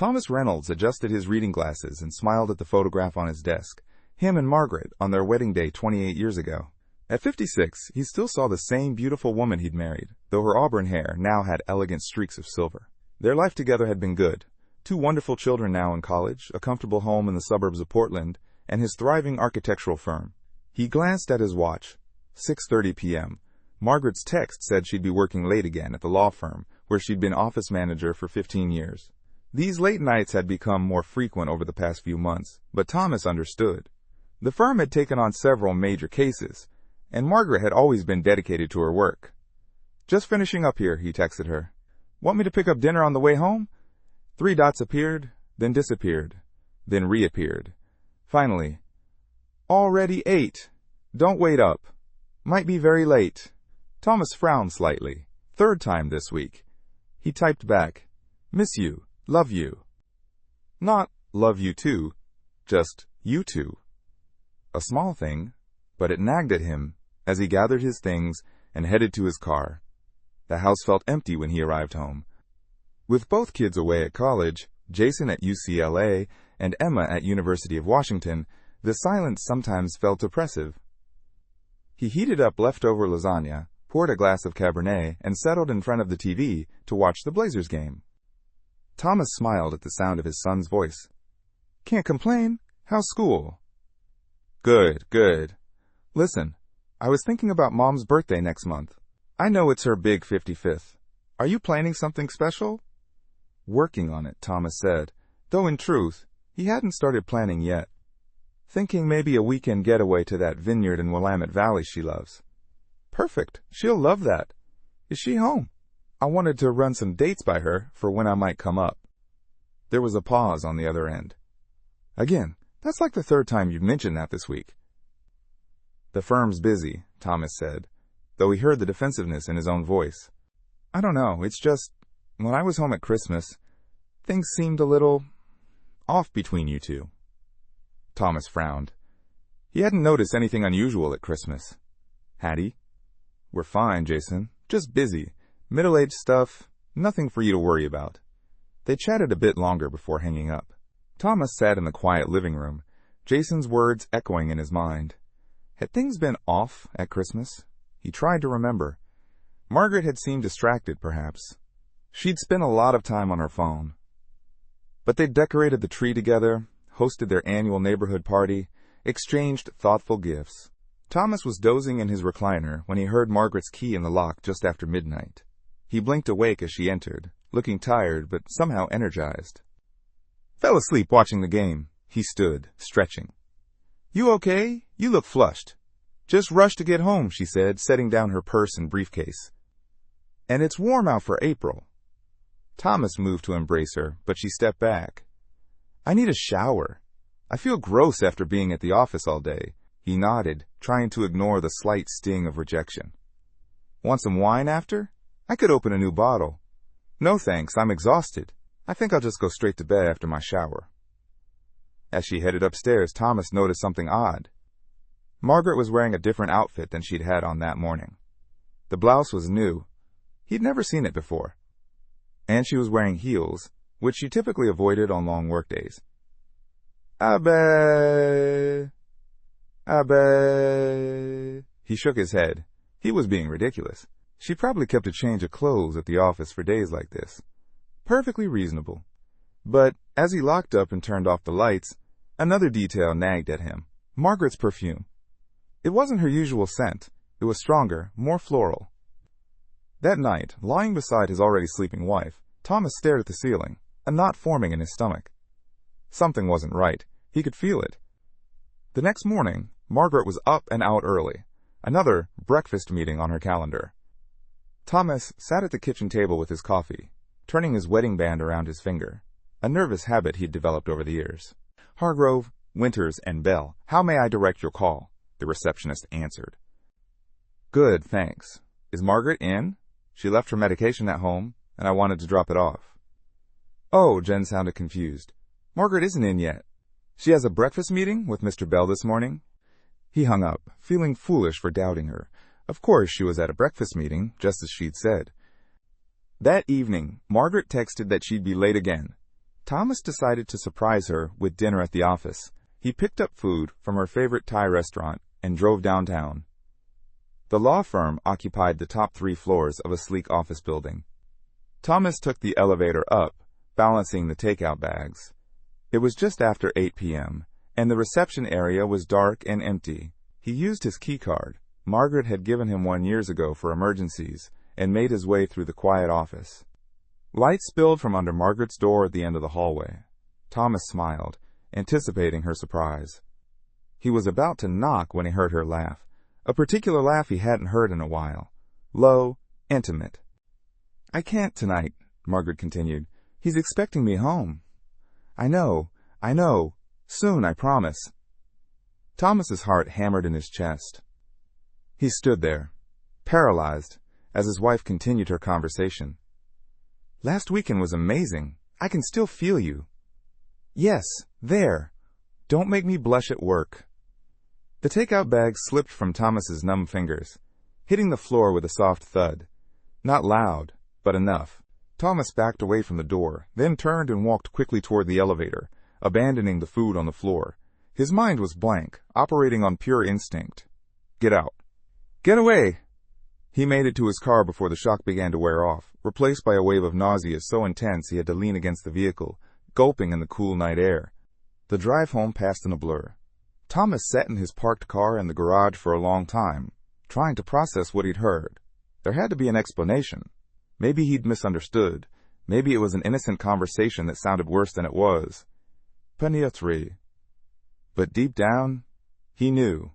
Thomas Reynolds adjusted his reading glasses and smiled at the photograph on his desk. Him and Margaret on their wedding day 28 years ago. At 56, he still saw the same beautiful woman he'd married, though her auburn hair now had elegant streaks of silver. Their life together had been good. 2 wonderful children now in college, a comfortable home in the suburbs of Portland, and his thriving architectural firm. He glanced at his watch. 6:30 p.m. Margaret's text said she'd be working late again at the law firm, where she'd been office manager for 15 years. These late nights had become more frequent over the past few months, but Thomas understood. The firm had taken on several major cases, and Margaret had always been dedicated to her work. "Just finishing up here," he texted her. "Want me to pick up dinner on the way home?" 3 dots appeared, then disappeared, then reappeared. Finally, "Already 8. Don't wait up. Might be very late." Thomas frowned slightly. 3rd time this week. He typed back, "Miss you. Love you." Not "love you too," just "you too." A small thing, but it nagged at him as he gathered his things and headed to his car. The house felt empty when he arrived home. With both kids away at college, Jason at UCLA and Emma at University of Washington, the silence sometimes felt oppressive. He heated up leftover lasagna, poured a glass of Cabernet, and settled in front of the TV to watch the Blazers game. Thomas smiled at the sound of his son's voice. "Can't complain. How's school?" "Good, good. Listen, I was thinking about Mom's birthday next month. I know it's her big 55th. Are you planning something special?" "Working on it," Thomas said, though in truth, he hadn't started planning yet. "Thinking maybe a weekend getaway to that vineyard in Willamette Valley she loves." "Perfect. She'll love that. Is she home?" "I wanted to run some dates by her for when I might come up." There was a pause on the other end. "Again, that's like the 3rd time you've mentioned that this week." "The firm's busy," Thomas said, though he heard the defensiveness in his own voice. "I don't know, it's just, when I was home at Christmas, things seemed a little off between you 2. Thomas frowned. He hadn't noticed anything unusual at Christmas. Had he? "We're fine, Jason. Just busy. Middle-aged stuff. Nothing for you to worry about." They chatted a bit longer before hanging up. Thomas sat in the quiet living room, Jason's words echoing in his mind. Had things been off at Christmas? He tried to remember. Margaret had seemed distracted, perhaps. She'd spent a lot of time on her phone. But they'd decorated the tree together, hosted their annual neighborhood party, exchanged thoughtful gifts. Thomas was dozing in his recliner when he heard Margaret's key in the lock just after midnight. He blinked awake as she entered, looking tired but somehow energized. "Fell asleep watching the game." He stood, stretching. "You okay? You look flushed." "Just rushed to get home," she said, setting down her purse and briefcase. "And it's warm out for April." Thomas moved to embrace her, but she stepped back. "I need a shower. I feel gross after being at the office all day." He nodded, trying to ignore the slight sting of rejection. "Want some wine after? I could open a new bottle." "No thanks, I'm exhausted. I think I'll just go straight to bed after my shower." As she headed upstairs, Thomas noticed something odd. Margaret was wearing a different outfit than she'd had on that morning. The blouse was new. He'd never seen it before. And she was wearing heels, which she typically avoided on long workdays. "Abbe. He shook his head. He was being ridiculous. She probably kept a change of clothes at the office for days like this. Perfectly reasonable. But as he locked up and turned off the lights, another detail nagged at him. Margaret's perfume. It wasn't her usual scent. It was stronger, more floral. That night, lying beside his already sleeping wife, Thomas stared at the ceiling, a knot forming in his stomach. Something wasn't right. He could feel it. The next morning, Margaret was up and out early, another breakfast meeting on her calendar. Thomas sat at the kitchen table with his coffee, turning his wedding band around his finger, a nervous habit he'd developed over the years. "Hargrove, Winters, and Bell, how may I direct your call?" the receptionist answered. "Good, thanks. Is Margaret in? She left her medication at home, and I wanted to drop it off." "Oh," Jen sounded confused. "Margaret isn't in yet. She has a breakfast meeting with Mr. Bell this morning." He hung up, feeling foolish for doubting her. Of course she was at a breakfast meeting, just as she'd said. That evening, Margaret texted that she'd be late again. Thomas decided to surprise her with dinner at the office. He picked up food from her favorite Thai restaurant and drove downtown. The law firm occupied the top 3 floors of a sleek office building. Thomas took the elevator up, balancing the takeout bags. It was just after 8 p.m., and the reception area was dark and empty. He used his key card. Margaret had given him one years ago for emergencies, and made his way through the quiet office. Light spilled from under Margaret's door at the end of the hallway. Thomas smiled, anticipating her surprise. He was about to knock when he heard her laugh, a particular laugh he hadn't heard in a while. Low, intimate. "I can't tonight," Margaret continued. "He's expecting me home." I know. Soon, I promise." Thomas's heart hammered in his chest. He stood there, paralyzed, as his wife continued her conversation. "Last weekend was amazing. I can still feel you." "Yes, there. Don't make me blush at work." The takeout bag slipped from Thomas's numb fingers, hitting the floor with a soft thud. Not loud, but enough. Thomas backed away from the door, then turned and walked quickly toward the elevator, abandoning the food on the floor. His mind was blank, operating on pure instinct. Get out. Get away! He made it to his car before the shock began to wear off, replaced by a wave of nausea so intense he had to lean against the vehicle, gulping in the cool night air. The drive home passed in a blur. Thomas sat in his parked car in the garage for a long time, trying to process what he'd heard. There had to be an explanation. Maybe he'd misunderstood. Maybe it was an innocent conversation that sounded worse than it was. Pania 3. But deep down, he knew.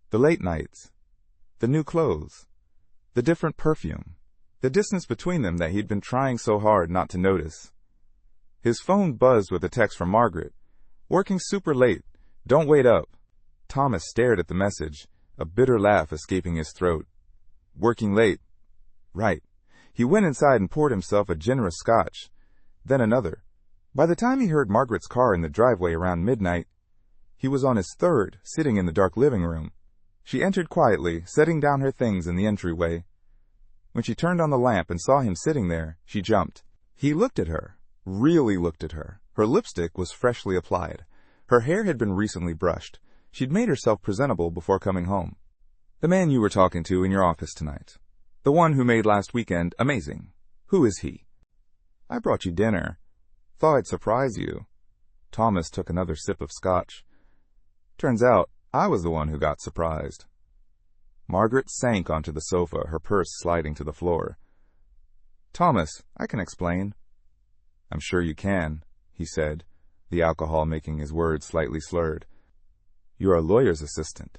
The late nights. The new clothes. The different perfume. The distance between them that he'd been trying so hard not to notice. His phone buzzed with a text from Margaret. "Working super late. Don't wait up." Thomas stared at the message, a bitter laugh escaping his throat. Working late. Right. He went inside and poured himself a generous scotch, then another. By the time he heard Margaret's car in the driveway around midnight, he was on his 3rd, sitting in the dark living room. She entered quietly, setting down her things in the entryway. When she turned on the lamp and saw him sitting there, she jumped. He looked at her, really looked at her. Her lipstick was freshly applied. Her hair had been recently brushed. She'd made herself presentable before coming home. "The man you were talking to in your office tonight. The one who made last weekend amazing. Who is he?" "I brought you dinner. Thought I'd surprise you." Thomas took another sip of scotch. "Turns out I was the one who got surprised." Margaret sank onto the sofa, her purse sliding to the floor. "Thomas, I can explain." "I'm sure you can," he said, the alcohol making his words slightly slurred. "You're a lawyer's assistant.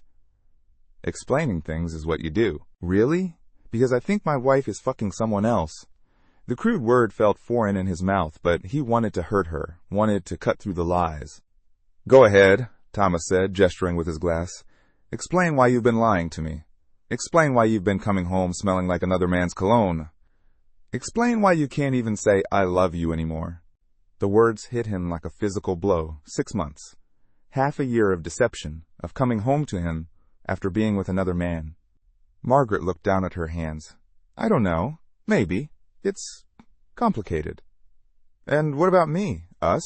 Explaining things is what you do." "Really? Because I think my wife is fucking someone else." The crude word felt foreign in his mouth, but he wanted to hurt her, wanted to cut through the lies. "Go ahead," Thomas said, gesturing with his glass. "Explain why you've been lying to me. Explain why you've been coming home smelling like another man's cologne. Explain why you can't even say, 'I love you' anymore." The words hit him like a physical blow. 6 months. Half a year of deception, of coming home to him after being with another man. Margaret looked down at her hands. "I don't know. Maybe. It's complicated." "And what about me? Us?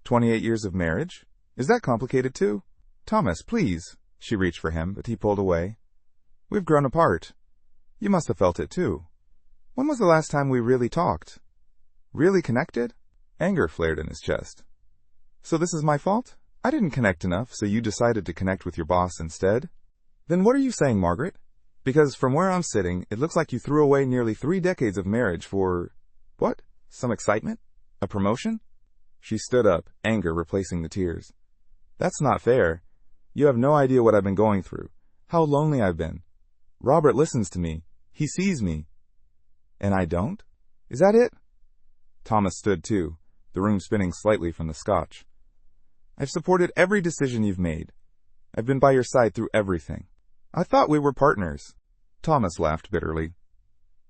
28 years of marriage? Is that complicated too?" "Thomas, please." She reached for him, but he pulled away. "We've grown apart. You must have felt it too. When was the last time we really talked? Really connected?" Anger flared in his chest. "So this is my fault? I didn't connect enough, so you decided to connect with your boss instead? Then what are you saying, Margaret? Because from where I'm sitting, it looks like you threw away nearly 3 decades of marriage for, what? Some excitement? A promotion?" She stood up, anger replacing the tears. "That's not fair. You have no idea what I've been going through, how lonely I've been. Robert listens to me. He sees me. And I don't? Is that it?" Thomas stood too, the room spinning slightly from the scotch. "I've supported every decision you've made. I've been by your side through everything. I thought we were partners." Thomas laughed bitterly.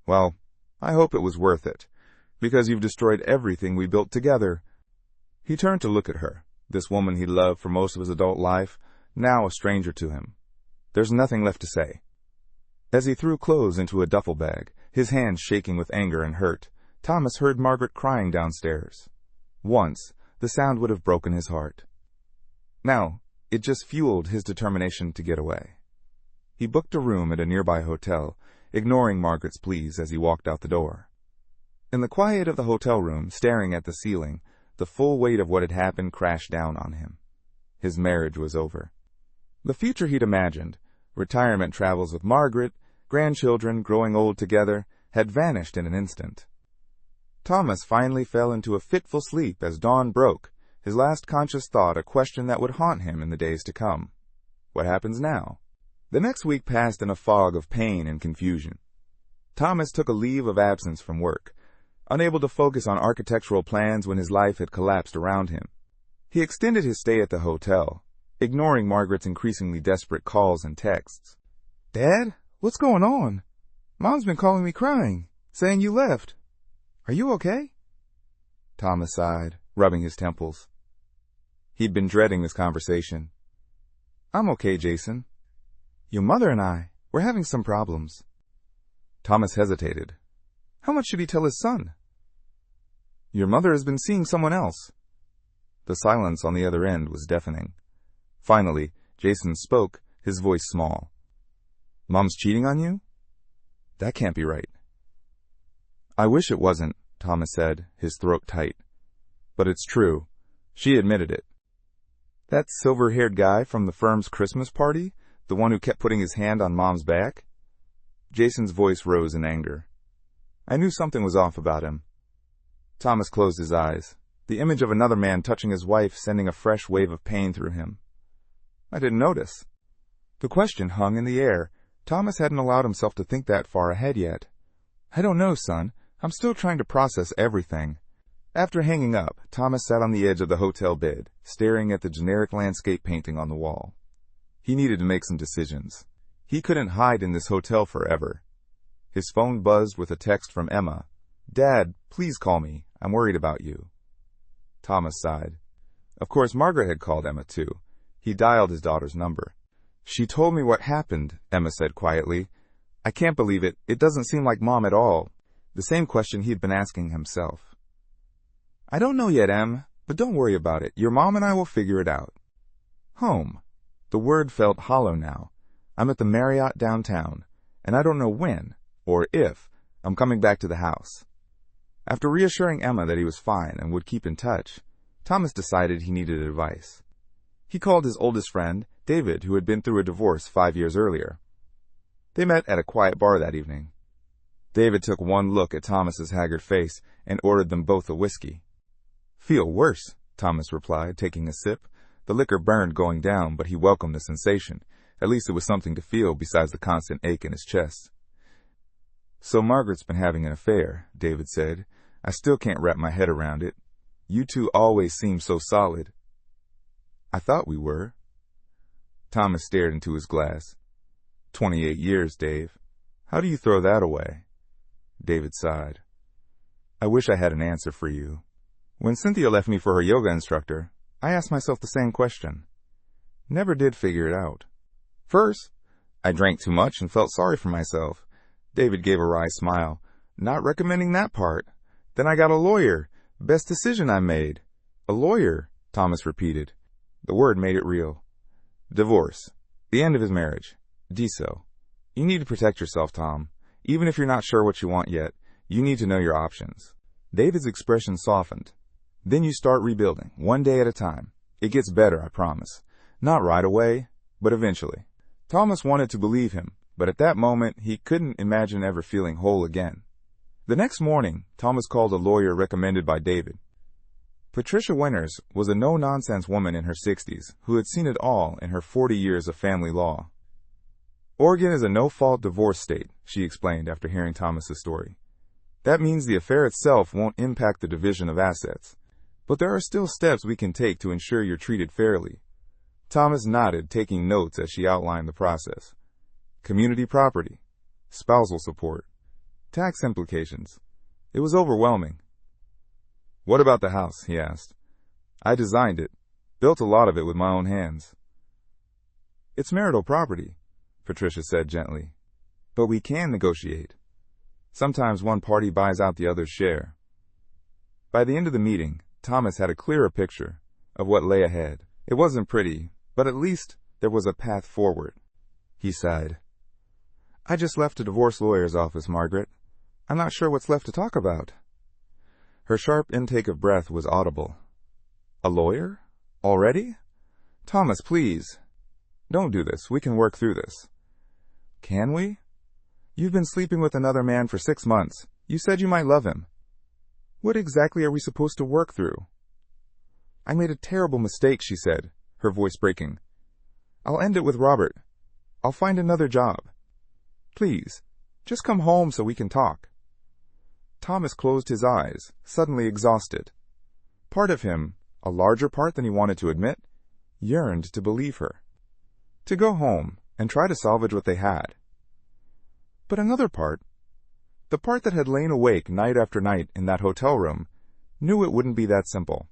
"Well, I hope it was worth it, because you've destroyed everything we built together." He turned to look at her, this woman he'd loved for most of his adult life, now a stranger to him. There's nothing left to say. As he threw clothes into a duffel bag, his hands shaking with anger and hurt, Thomas heard Margaret crying downstairs. Once, the sound would have broken his heart. Now, it just fueled his determination to get away. He booked a room at a nearby hotel, ignoring Margaret's pleas as he walked out the door. In the quiet of the hotel room, staring at the ceiling, the full weight of what had happened crashed down on him. His marriage was over. The future he'd imagined, retirement travels with Margaret, grandchildren growing old together, had vanished in an instant. Thomas finally fell into a fitful sleep as dawn broke, his last conscious thought a question that would haunt him in the days to come. What happens now? The next week passed in a fog of pain and confusion. Thomas took a leave of absence from work, unable to focus on architectural plans when his life had collapsed around him. He extended his stay at the hotel, ignoring Margaret's increasingly desperate calls and texts. "Dad, what's going on? Mom's been calling me crying, saying you left. Are you okay?" Thomas sighed, rubbing his temples. He'd been dreading this conversation. "I'm okay, Jason. Your mother and we're having some problems." Thomas hesitated. How much should he tell his son? "Your mother has been seeing someone else." The silence on the other end was deafening. Finally, Jason spoke, his voice small. "Mom's cheating on you? That can't be right." "I wish it wasn't," Thomas said, his throat tight. "But it's true. She admitted it." "That silver-haired guy from the firm's Christmas party? The one who kept putting his hand on Mom's back?" Jason's voice rose in anger. "I knew something was off about him." Thomas closed his eyes, the image of another man touching his wife sending a fresh wave of pain through him. "I didn't notice." The question hung in the air. Thomas hadn't allowed himself to think that far ahead yet. "I don't know, son. I'm still trying to process everything." After hanging up, Thomas sat on the edge of the hotel bed, staring at the generic landscape painting on the wall. He needed to make some decisions. He couldn't hide in this hotel forever. His phone buzzed with a text from Emma. "Dad, please call me. I'm worried about you." Thomas sighed. Of course, Margaret had called Emma too. He dialed his daughter's number. "She told me what happened," Emma said quietly. "I can't believe it. It doesn't seem like Mom at all." The same question he'd been asking himself. "I don't know yet, Em, but don't worry about it. Your mom and I will figure it out." Home. The word felt hollow now. I'm at the Marriott downtown, and I don't know when, or if, I'm coming back to the house. After reassuring Emma that he was fine and would keep in touch, Thomas decided he needed advice. He called his oldest friend, David, who had been through a divorce 5 years earlier. They met at a quiet bar that evening. David took one look at Thomas's haggard face and ordered them both a whiskey. "Feel worse," Thomas replied, taking a sip. The liquor burned going down, but he welcomed the sensation. At least it was something to feel besides the constant ache in his chest. "So Margaret's been having an affair," David said. "I still can't wrap my head around it. You two always seem so solid." "I thought we were." Thomas stared into his glass. 28 years, Dave. How do you throw that away?" David sighed. "I wish I had an answer for you. When Cynthia left me for her yoga instructor, I asked myself the same question. Never did figure it out. First, I drank too much and felt sorry for myself." David gave a wry smile. "Not recommending that part. Then I got a lawyer. Best decision I made." "A lawyer," Thomas repeated. The word made it real. Divorce. The end of his marriage. Deso. You need to protect yourself, Tom. Even if you're not sure what you want yet, you need to know your options. David's expression softened. "Then you start rebuilding, one day at a time. It gets better, I promise. Not right away, but eventually." Thomas wanted to believe him, but at that moment he couldn't imagine ever feeling whole again. The next morning, Thomas called a lawyer recommended by David. Patricia Winters was a no-nonsense woman in her 60s who had seen it all in her 40 years of family law. "Oregon is a no-fault divorce state," she explained after hearing Thomas's story. "That means the affair itself won't impact the division of assets. But there are still steps we can take to ensure you're treated fairly." Thomas nodded, taking notes as she outlined the process. Community property, spousal support, tax implications. It was overwhelming. "What about the house?" he asked. "I designed it, built a lot of it with my own hands." "It's marital property," Patricia said gently. "But we can negotiate. Sometimes one party buys out the other's share." By the end of the meeting, Thomas had a clearer picture of what lay ahead. It wasn't pretty, but at least there was a path forward. He sighed. I just left a divorce lawyer's office, Margaret. I'm not sure what's left to talk about. Her sharp intake of breath was audible. A lawyer? Already? Thomas, please. Don't do this. We can work through this. Can we? You've been sleeping with another man for 6 months. You said you might love him. What exactly are we supposed to work through? I made a terrible mistake, she said, her voice breaking. I'll end it with Robert. I'll find another job. Please, just come home so we can talk. Thomas closed his eyes, suddenly exhausted. Part of him, a larger part than he wanted to admit, yearned to believe her. To go home and try to salvage what they had. But another part, the part that had lain awake night after night in that hotel room, knew it wouldn't be that simple.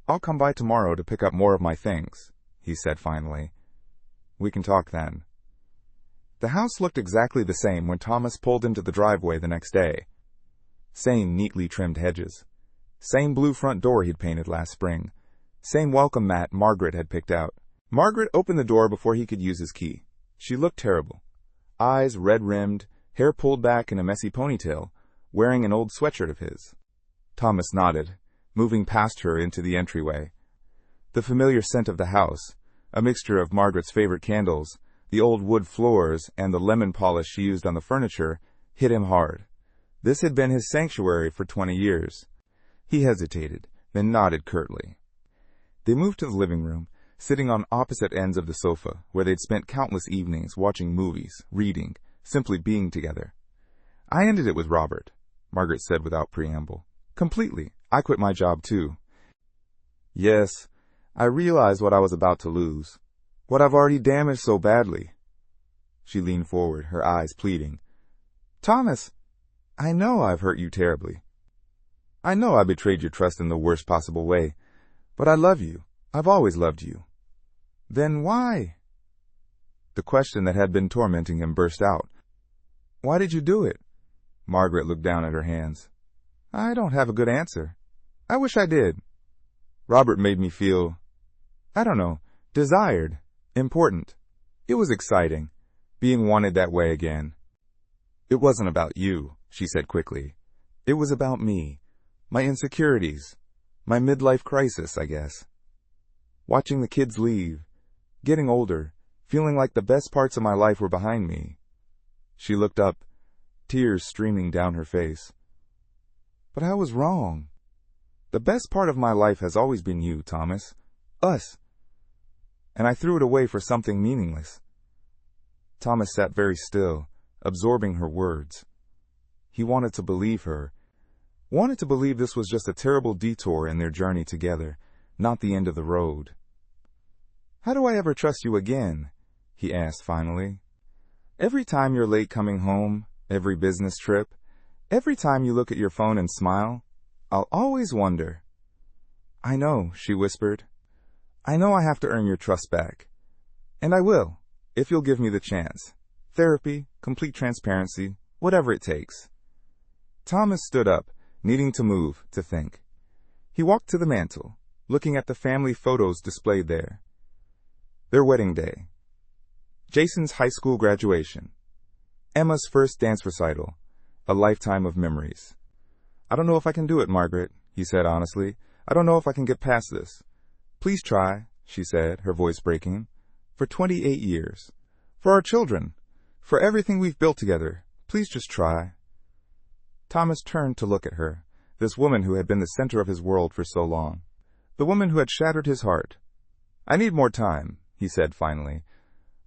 I'll come by tomorrow to pick up more of my things, he said finally. We can talk then. The house looked exactly the same when Thomas pulled into the driveway the next day. Same neatly trimmed hedges. Same blue front door he'd painted last spring. Same welcome mat Margaret had picked out. Margaret opened the door before he could use his key. She looked terrible. Eyes red-rimmed, hair pulled back in a messy ponytail, wearing an old sweatshirt of his. Thomas nodded, moving past her into the entryway. The familiar scent of the house, a mixture of Margaret's favorite candles, the old wood floors, and the lemon polish she used on the furniture, hit him hard. This had been his sanctuary for 20 years. He hesitated, then nodded curtly. They moved to the living room, sitting on opposite ends of the sofa, where they'd spent countless evenings watching movies, reading, simply being together. I ended it with Robert, Margaret said without preamble. Completely. I quit my job too. Yes, I realized what I was about to lose. What I've already damaged so badly. She leaned forward, her eyes pleading. Thomas, I know I've hurt you terribly. I know I betrayed your trust in the worst possible way, but I love you. I've always loved you. Then why? The question that had been tormenting him burst out. Why did you do it? Margaret looked down at her hands. I don't have a good answer. I wish I did. Robert made me feel, I don't know, desired, important. It was exciting, being wanted that way again. It wasn't about you, she said quickly. It was about me, my insecurities, my midlife crisis, I guess. Watching the kids leave, getting older, feeling like the best parts of my life were behind me. She looked up, tears streaming down her face. But I was wrong. The best part of my life has always been you, Thomas. Us. And I threw it away for something meaningless. Thomas sat very still, absorbing her words. He wanted to believe her, wanted to believe this was just a terrible detour in their journey together, not the end of the road. How do I ever trust you again? He asked finally. Every time you're late coming home, every business trip, every time you look at your phone and smile, I'll always wonder. I know, she whispered. I know I have to earn your trust back. And I will, if you'll give me the chance. Therapy, complete transparency, whatever it takes. Thomas stood up, needing to move, to think. He walked to the mantel, looking at the family photos displayed there. Their wedding day. Jason's high school graduation. Emma's first dance recital. A lifetime of memories. I don't know if I can do it, Margaret, he said honestly. I don't know if I can get past this. Please try, she said, her voice breaking. For 28 years. For our children. For everything we've built together. Please just try. Thomas turned to look at her, this woman who had been the center of his world for so long. The woman who had shattered his heart. I need more time, he said finally.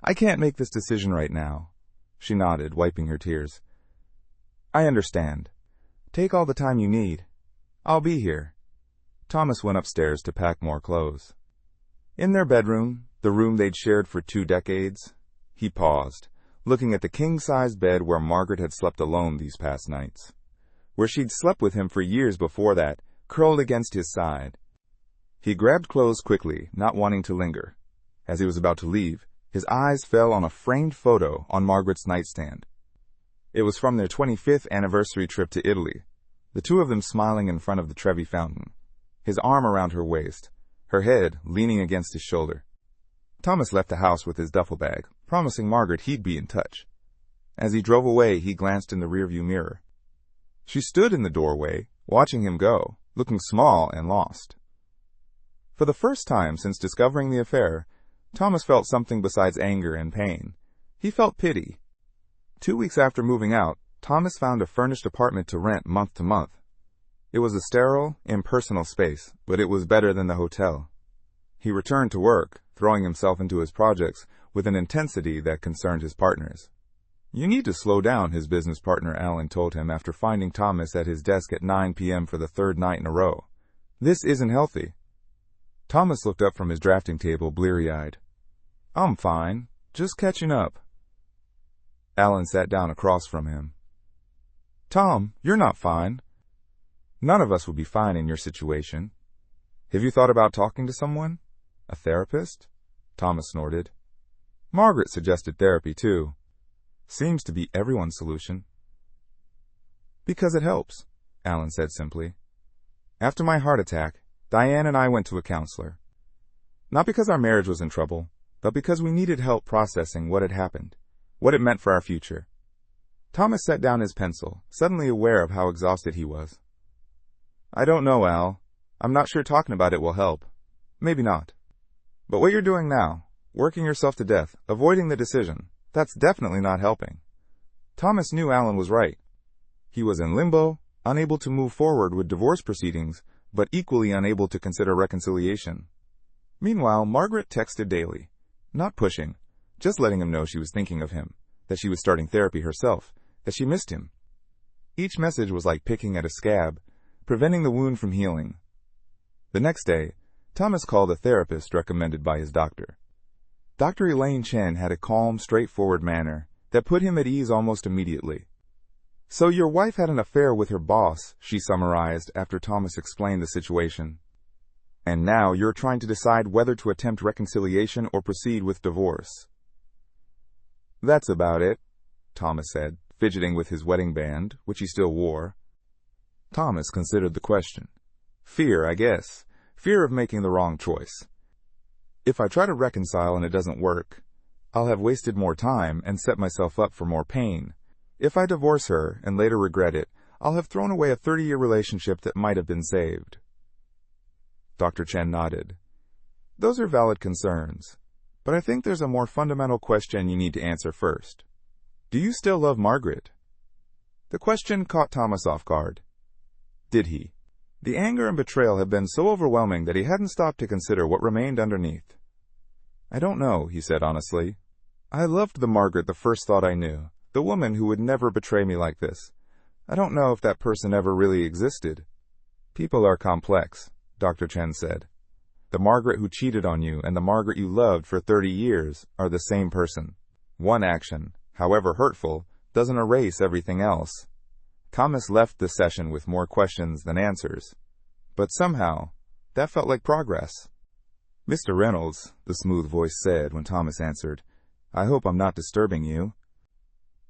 I can't make this decision right now. She nodded, wiping her tears. I understand. Take all the time you need. I'll be here. Thomas went upstairs to pack more clothes. In their bedroom, the room they'd shared for 2 decades, he paused, looking at the king-sized bed where Margaret had slept alone these past nights, where she'd slept with him for years before that, curled against his side. He grabbed clothes quickly, not wanting to linger. As he was about to leave, his eyes fell on a framed photo on Margaret's nightstand. It was from their 25th anniversary trip to Italy, the two of them smiling in front of the Trevi Fountain. his arm around her waist, her head leaning against his shoulder. Thomas left the house with his duffel bag, promising Margaret he'd be in touch. As he drove away, he glanced in the rearview mirror. She stood in the doorway, watching him go, looking small and lost. For the first time since discovering the affair, Thomas felt something besides anger and pain. He felt pity. 2 weeks after moving out, Thomas found a furnished apartment to rent month to month. It was a sterile, impersonal space, but it was better than the hotel. He returned to work, throwing himself into his projects with an intensity that concerned his partners. "You need to slow down," his business partner Alan told him after finding Thomas at his desk at 9 p.m. for the third night in a row. "This isn't healthy." Thomas looked up from his drafting table bleary-eyed. "I'm fine, just catching up." Alan sat down across from him. "Tom, you're not fine." "None of us would be fine in your situation. Have you thought about talking to someone? A therapist?" Thomas snorted. "Margaret suggested therapy, too. Seems to be everyone's solution." "Because it helps," Alan said simply. "After my heart attack, Diane and I went to a counselor. Not because our marriage was in trouble, but because we needed help processing what had happened, what it meant for our future." Thomas set down his pencil, suddenly aware of how exhausted he was. "I don't know, Al. I'm not sure talking about it will help. Maybe not. But what you're doing now, working yourself to death, avoiding the decision, that's definitely not helping." Thomas knew Alan was right. He was in limbo, unable to move forward with divorce proceedings, but equally unable to consider reconciliation. Meanwhile, Margaret texted daily, not pushing, just letting him know she was thinking of him, that she was starting therapy herself, that she missed him. Each message was like picking at a scab, preventing the wound from healing. The next day, Thomas called a therapist recommended by his doctor. Dr. Elaine Chen had a calm, straightforward manner that put him at ease almost immediately. "So your wife had an affair with her boss," she summarized after Thomas explained the situation. "And now you're trying to decide whether to attempt reconciliation or proceed with divorce." "That's about it," Thomas said, fidgeting with his wedding band, which he still wore. Thomas considered the question. "Fear, I guess. Fear of making the wrong choice. If I try to reconcile and it doesn't work, I'll have wasted more time and set myself up for more pain. If I divorce her and later regret it, I'll have thrown away a 30-year relationship that might have been saved." Dr. Chen nodded. "Those are valid concerns, but I think there's a more fundamental question you need to answer first. Do you still love Margaret?" The question caught Thomas off guard. Did he? The anger and betrayal had been so overwhelming that he hadn't stopped to consider what remained underneath. "I don't know," he said honestly. "I loved the Margaret the first thought I knew, the woman who would never betray me like this. I don't know if that person ever really existed." "People are complex," Dr. Chen said. "The Margaret who cheated on you and the Margaret you loved for 30 years are the same person. One action, however hurtful, doesn't erase everything else." Thomas left the session with more questions than answers. But somehow, that felt like progress. "Mr. Reynolds," the smooth voice said when Thomas answered, "I hope I'm not disturbing you."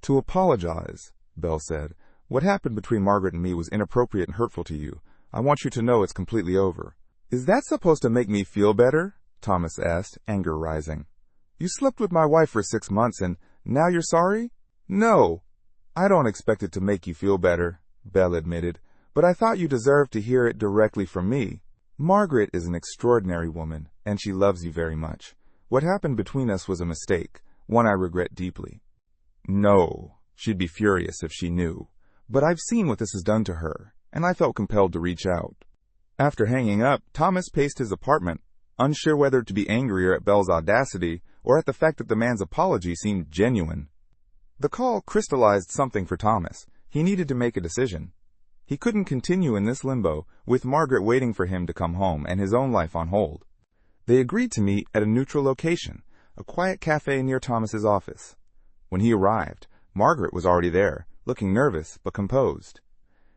"To apologize," Bell said. "What happened between Margaret and me was inappropriate and hurtful to you. I want you to know it's completely over." "Is that supposed to make me feel better?" Thomas asked, anger rising. "You slept with my wife for 6 months and now you're sorry?" "No. I don't expect it to make you feel better," Bell admitted, "but I thought you deserved to hear it directly from me. Margaret is an extraordinary woman, and she loves you very much. What happened between us was a mistake, one I regret deeply." "No, she'd be furious if she knew. But I've seen what this has done to her, and I felt compelled to reach out." After hanging up, Thomas paced his apartment, unsure whether to be angrier at Bell's audacity or at the fact that the man's apology seemed genuine. The call crystallized something for Thomas. He needed to make a decision. He couldn't continue in this limbo, with Margaret waiting for him to come home and his own life on hold. They agreed to meet at a neutral location, a quiet cafe near Thomas's office. When he arrived, Margaret was already there, looking nervous but composed.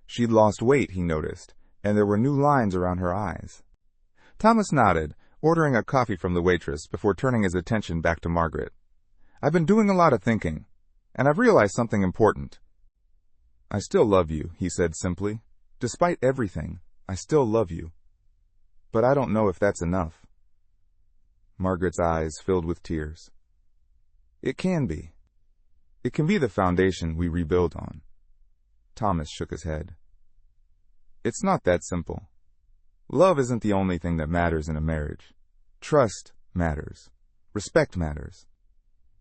She'd lost weight, he noticed, and there were new lines around her eyes. Thomas nodded, ordering a coffee from the waitress before turning his attention back to Margaret. "I've been doing a lot of thinking, and I've realized something important." "I still love you," he said simply. "Despite everything, I still love you." But I don't know if that's enough. Margaret's eyes filled with tears. It can be. It can be the foundation we rebuild on. Thomas shook his head. It's not that simple. Love isn't the only thing that matters in a marriage. Trust matters. Respect matters.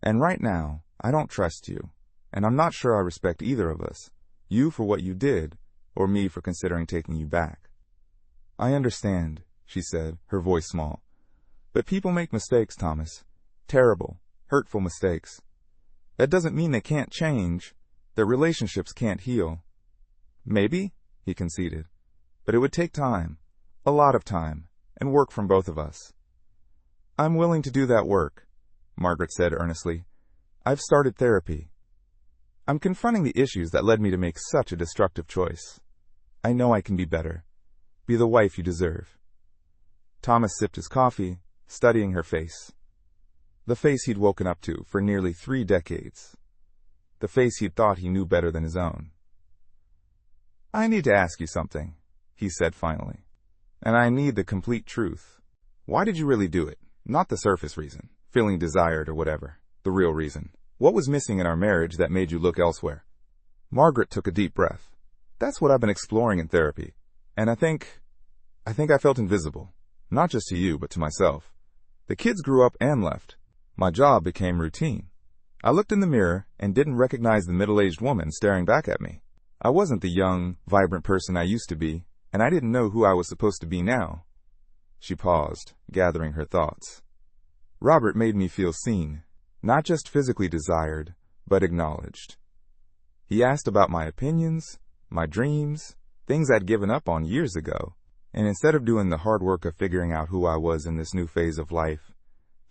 And right now, I don't trust you, and I'm not sure I respect either of us, you for what you did, or me for considering taking you back. I understand, she said, her voice small. But people make mistakes, Thomas. Terrible, hurtful mistakes. That doesn't mean they can't change, that relationships can't heal. Maybe, he conceded, but it would take time, a lot of time, and work from both of us. I'm willing to do that work, Margaret said earnestly. I've started therapy. I'm confronting the issues that led me to make such a destructive choice. I know I can be better. Be the wife you deserve. Thomas sipped his coffee, studying her face. The face he'd woken up to for nearly 3 decades. The face he'd thought he knew better than his own. I need to ask you something, he said finally. And I need the complete truth. Why did you really do it? Not the surface reason, feeling desired or whatever. The real reason. What was missing in our marriage that made you look elsewhere? Margaret took a deep breath. That's what I've been exploring in therapy. And I think I felt invisible. Not just to you, but to myself. The kids grew up and left. My job became routine. I looked in the mirror and didn't recognize the middle-aged woman staring back at me. I wasn't the young, vibrant person I used to be, and I didn't know who I was supposed to be now. She paused, gathering her thoughts. Robert made me feel seen, not just physically desired, but acknowledged. He asked about my opinions, my dreams, things I'd given up on years ago, and instead of doing the hard work of figuring out who I was in this new phase of life,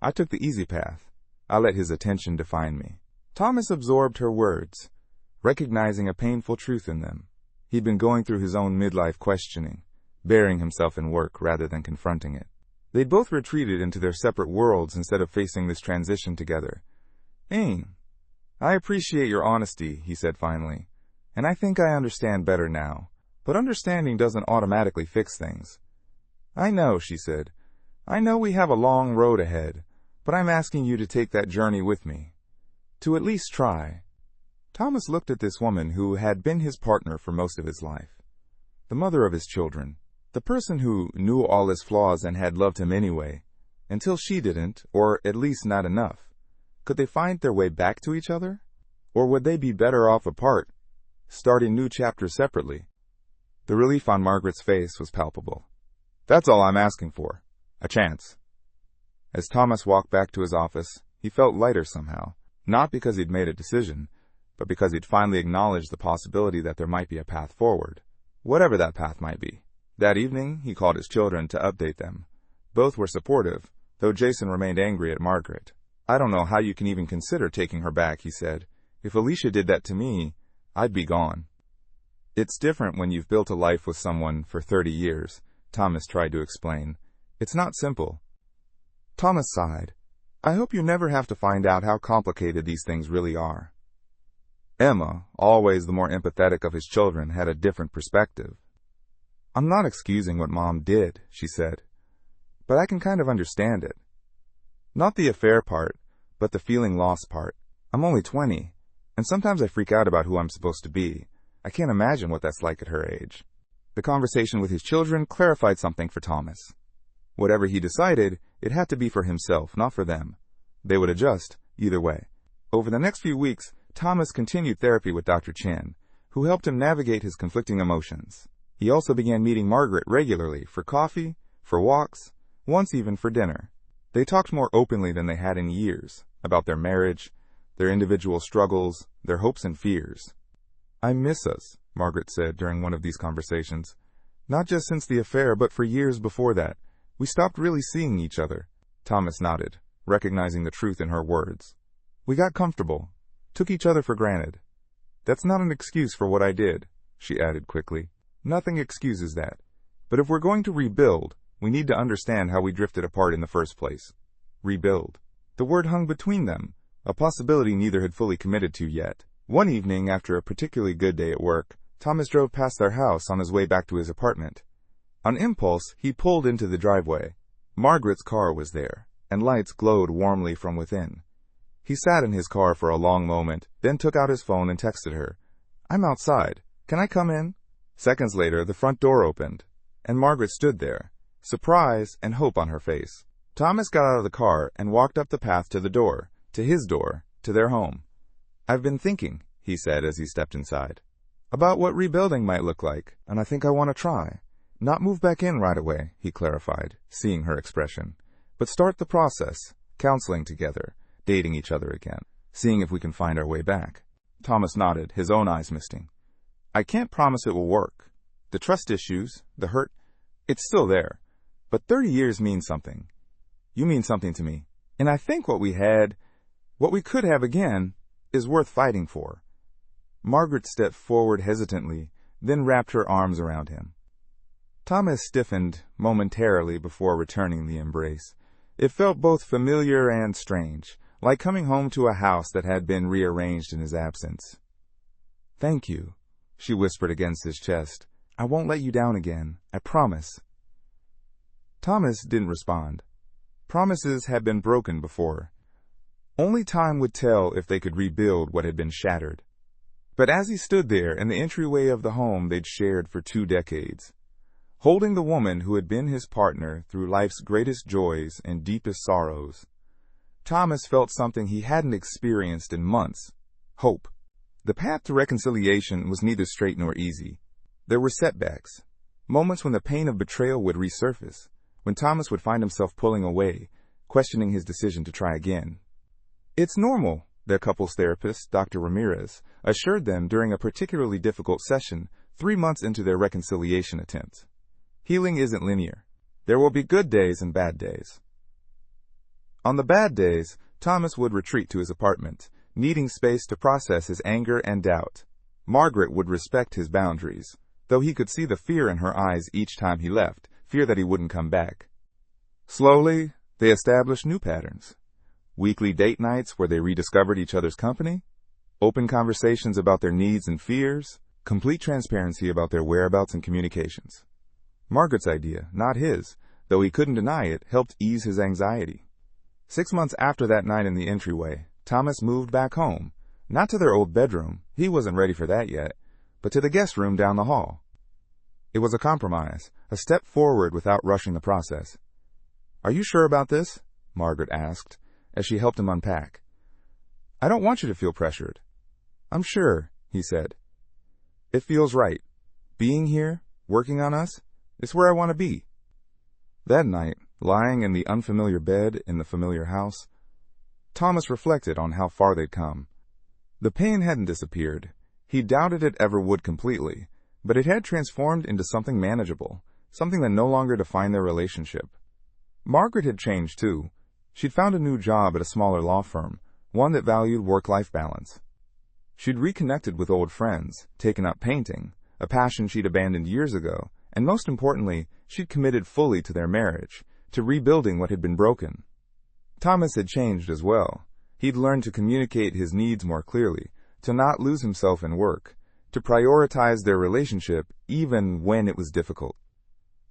I took the easy path. I let his attention define me. Thomas absorbed her words, recognizing a painful truth in them. He'd been going through his own midlife questioning, burying himself in work rather than confronting it. They'd both retreated into their separate worlds instead of facing this transition together. Ain, I appreciate your honesty, he said finally, and I think I understand better now. But understanding doesn't automatically fix things. I know, she said. I know we have a long road ahead, but I'm asking you to take that journey with me. To at least try. Thomas looked at this woman who had been his partner for most of his life. The mother of his children. The person who knew all his flaws and had loved him anyway, until she didn't, or at least not enough. Could they find their way back to each other? Or would they be better off apart, starting new chapters separately? The relief on Margaret's face was palpable. That's all I'm asking for. A chance. As Thomas walked back to his office, he felt lighter somehow, not because he'd made a decision, but because he'd finally acknowledged the possibility that there might be a path forward, whatever that path might be. That evening, he called his children to update them. Both were supportive, though Jason remained angry at Margaret. I don't know how you can even consider taking her back, he said. If Alicia did that to me, I'd be gone. It's different when you've built a life with someone for 30 years, Thomas tried to explain. It's not simple. Thomas sighed. I hope you never have to find out how complicated these things really are. Emma, always the more empathetic of his children, had a different perspective. I'm not excusing what Mom did, she said, but I can kind of understand it. Not the affair part, but the feeling lost part. I'm only 20, and sometimes I freak out about who I'm supposed to be. I can't imagine what that's like at her age. The conversation with his children clarified something for Thomas. Whatever he decided, it had to be for himself, not for them. They would adjust, either way. Over the next few weeks, Thomas continued therapy with Dr. Chen, who helped him navigate his conflicting emotions. He also began meeting Margaret regularly for coffee, for walks, once even for dinner. They talked more openly than they had in years, about their marriage, their individual struggles, their hopes and fears. I miss us, Margaret said during one of these conversations. Not just since the affair, but for years before that. We stopped really seeing each other. Thomas nodded, recognizing the truth in her words. We got comfortable, took each other for granted. That's not an excuse for what I did, she added quickly. Nothing excuses that. But if we're going to rebuild, we need to understand how we drifted apart in the first place. Rebuild. The word hung between them, a possibility neither had fully committed to yet. One evening, after a particularly good day at work, Thomas drove past their house on his way back to his apartment. On impulse, he pulled into the driveway. Margaret's car was there, and lights glowed warmly from within. He sat in his car for a long moment, then took out his phone and texted her. "I'm outside. Can I come in?" Seconds later, the front door opened, and Margaret stood there, surprise and hope on her face. Thomas got out of the car and walked up the path to the door, to his door, to their home. "I've been thinking," he said as he stepped inside, "about what rebuilding might look like, and I think I want to try. Not move back in right away," he clarified, seeing her expression, "but start the process, counseling together, dating each other again, seeing if we can find our way back." Thomas nodded, his own eyes misting. "I can't promise it will work. The trust issues, the hurt, it's still there. But 30 years means something. You mean something to me. And I think what we could have again, is worth fighting for." Margaret stepped forward hesitantly, then wrapped her arms around him. Thomas stiffened momentarily before returning the embrace. It felt both familiar and strange, like coming home to a house that had been rearranged in his absence. "Thank you," she whispered against his chest. "I won't let you down again, I promise." Thomas didn't respond. Promises had been broken before. Only time would tell if they could rebuild what had been shattered. But as he stood there in the entryway of the home they'd shared for 2 decades, holding the woman who had been his partner through life's greatest joys and deepest sorrows, Thomas felt something he hadn't experienced in months: hope. The path to reconciliation was neither straight nor easy. There were setbacks, moments when the pain of betrayal would resurface, when Thomas would find himself pulling away, questioning his decision to try again. "It's normal," their couples therapist, Dr. Ramirez, assured them during a particularly difficult session 3 months into their reconciliation attempts. "Healing isn't linear. There will be good days and bad days." On the bad days, Thomas would retreat to his apartment, needing space to process his anger and doubt. Margaret would respect his boundaries, though he could see the fear in her eyes each time he left, fear that he wouldn't come back. Slowly, they established new patterns. Weekly date nights where they rediscovered each other's company, open conversations about their needs and fears, complete transparency about their whereabouts and communications. Margaret's idea, not his, though he couldn't deny it, helped ease his anxiety. 6 months after that night in the entryway, Thomas moved back home, not to their old bedroom, he wasn't ready for that yet, but to the guest room down the hall. It was a compromise, a step forward without rushing the process. "Are you sure about this?" Margaret asked, as she helped him unpack. "I don't want you to feel pressured." "I'm sure," he said. "It feels right. Being here, working on us, it's where I want to be." That night, lying in the unfamiliar bed in the familiar house, Thomas reflected on how far they'd come. The pain hadn't disappeared. He doubted it ever would completely, but it had transformed into something manageable, something that no longer defined their relationship. Margaret had changed too. She'd found a new job at a smaller law firm, one that valued work-life balance. She'd reconnected with old friends, taken up painting, a passion she'd abandoned years ago, and most importantly, she'd committed fully to their marriage, to rebuilding what had been broken. Thomas had changed as well. He'd learned to communicate his needs more clearly, to not lose himself in work, to prioritize their relationship even when it was difficult.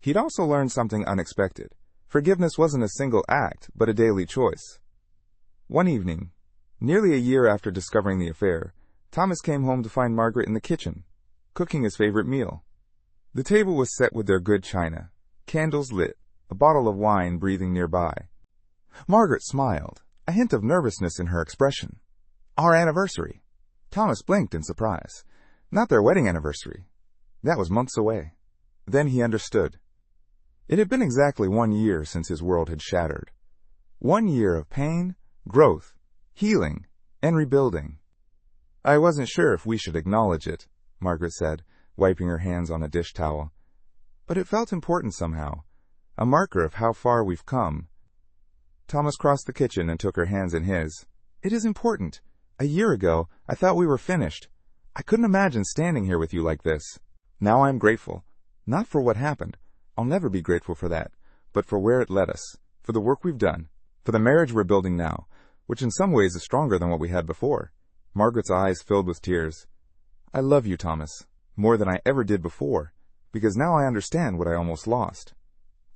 He'd also learned something unexpected. Forgiveness wasn't a single act, but a daily choice. One evening, nearly a year after discovering the affair, Thomas came home to find Margaret in the kitchen, cooking his favorite meal. The table was set with their good china, candles lit, a bottle of wine breathing nearby. Margaret smiled, a hint of nervousness in her expression. "Our anniversary." Thomas blinked in surprise. Not their wedding anniversary. That was months away. Then he understood. It had been exactly 1 year since his world had shattered. 1 year of pain, growth, healing, and rebuilding. "I wasn't sure if we should acknowledge it," Margaret said, wiping her hands on a dish towel. "But it felt important somehow, a marker of how far we've come." Thomas crossed the kitchen and took her hands in his. "It is important. A year ago, I thought we were finished. I couldn't imagine standing here with you like this. Now I'm grateful. Not for what happened. I'll never be grateful for that, but for where it led us, for the work we've done, for the marriage we're building now, which in some ways is stronger than what we had before." Margaret's eyes filled with tears. "I love you, Thomas, more than I ever did before. because now I understand what I almost lost.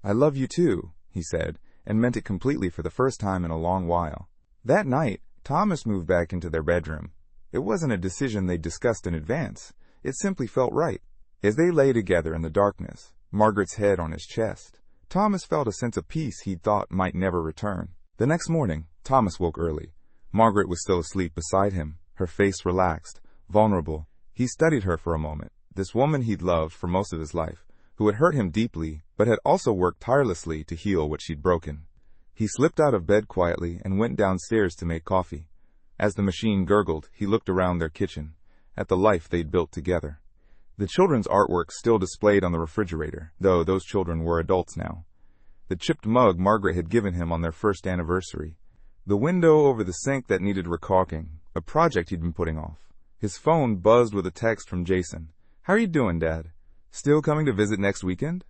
I love you too, he said, and meant it completely for the first time in a long while. That night, Thomas moved back into their bedroom. It wasn't a decision they discussed in advance. It simply felt right. As they lay together in the darkness, Margaret's head on his chest, Thomas felt a sense of peace he'd thought might never return. The next morning, Thomas woke early. Margaret was still asleep beside him, her face relaxed, vulnerable. He studied her for a moment, this woman he'd loved for most of his life, who had hurt him deeply, but had also worked tirelessly to heal what she'd broken. He slipped out of bed quietly and went downstairs to make coffee. As the machine gurgled, he looked around their kitchen, at the life they'd built together. The children's artwork still displayed on the refrigerator, though those children were adults now. The chipped mug Margaret had given him on their first anniversary. The window over the sink that needed recaulking, a project he'd been putting off. His phone buzzed with a text from Jason. "How are you doing, Dad? Still coming to visit next weekend?"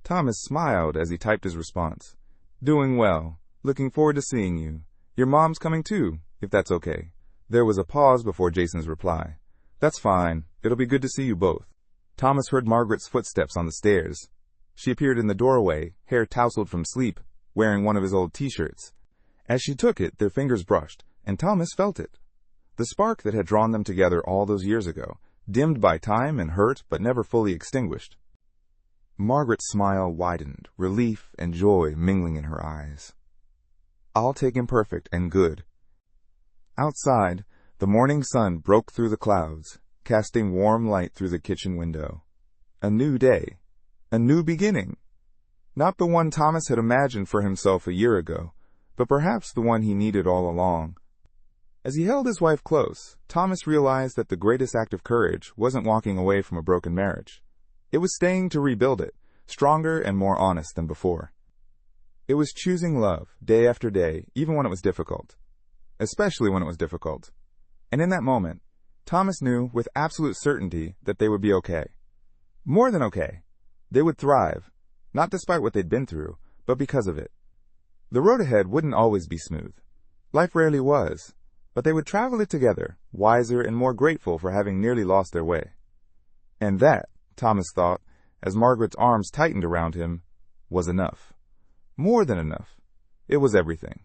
Thomas smiled as he typed his response. "Doing well. Looking forward to seeing you. Your mom's coming too, if that's okay." There was a pause before Jason's reply. "That's fine. It'll be good to see you both." Thomas heard Margaret's footsteps on the stairs. She appeared in the doorway, hair tousled from sleep, wearing one of his old t-shirts. As she took it, their fingers brushed, and Thomas felt it. The spark that had drawn them together all those years ago, dimmed by time and hurt but never fully extinguished. Margaret's smile widened, relief and joy mingling in her eyes. "I'll take him perfect and good." Outside, the morning sun broke through the clouds, casting warm light through the kitchen window. A new day. A new beginning. Not the one Thomas had imagined for himself a year ago, but perhaps the one he needed all along. As he held his wife close, Thomas realized that the greatest act of courage wasn't walking away from a broken marriage. It was staying to rebuild it, stronger and more honest than before. It was choosing love, day after day, even when it was difficult. Especially when it was difficult. And in that moment, Thomas knew with absolute certainty that they would be okay. More than okay. They would thrive, not despite what they'd been through, but because of it. The road ahead wouldn't always be smooth. Life rarely was, but they would travel it together, wiser and more grateful for having nearly lost their way. And that, Thomas thought, as Margaret's arms tightened around him, was enough. More than enough. It was everything.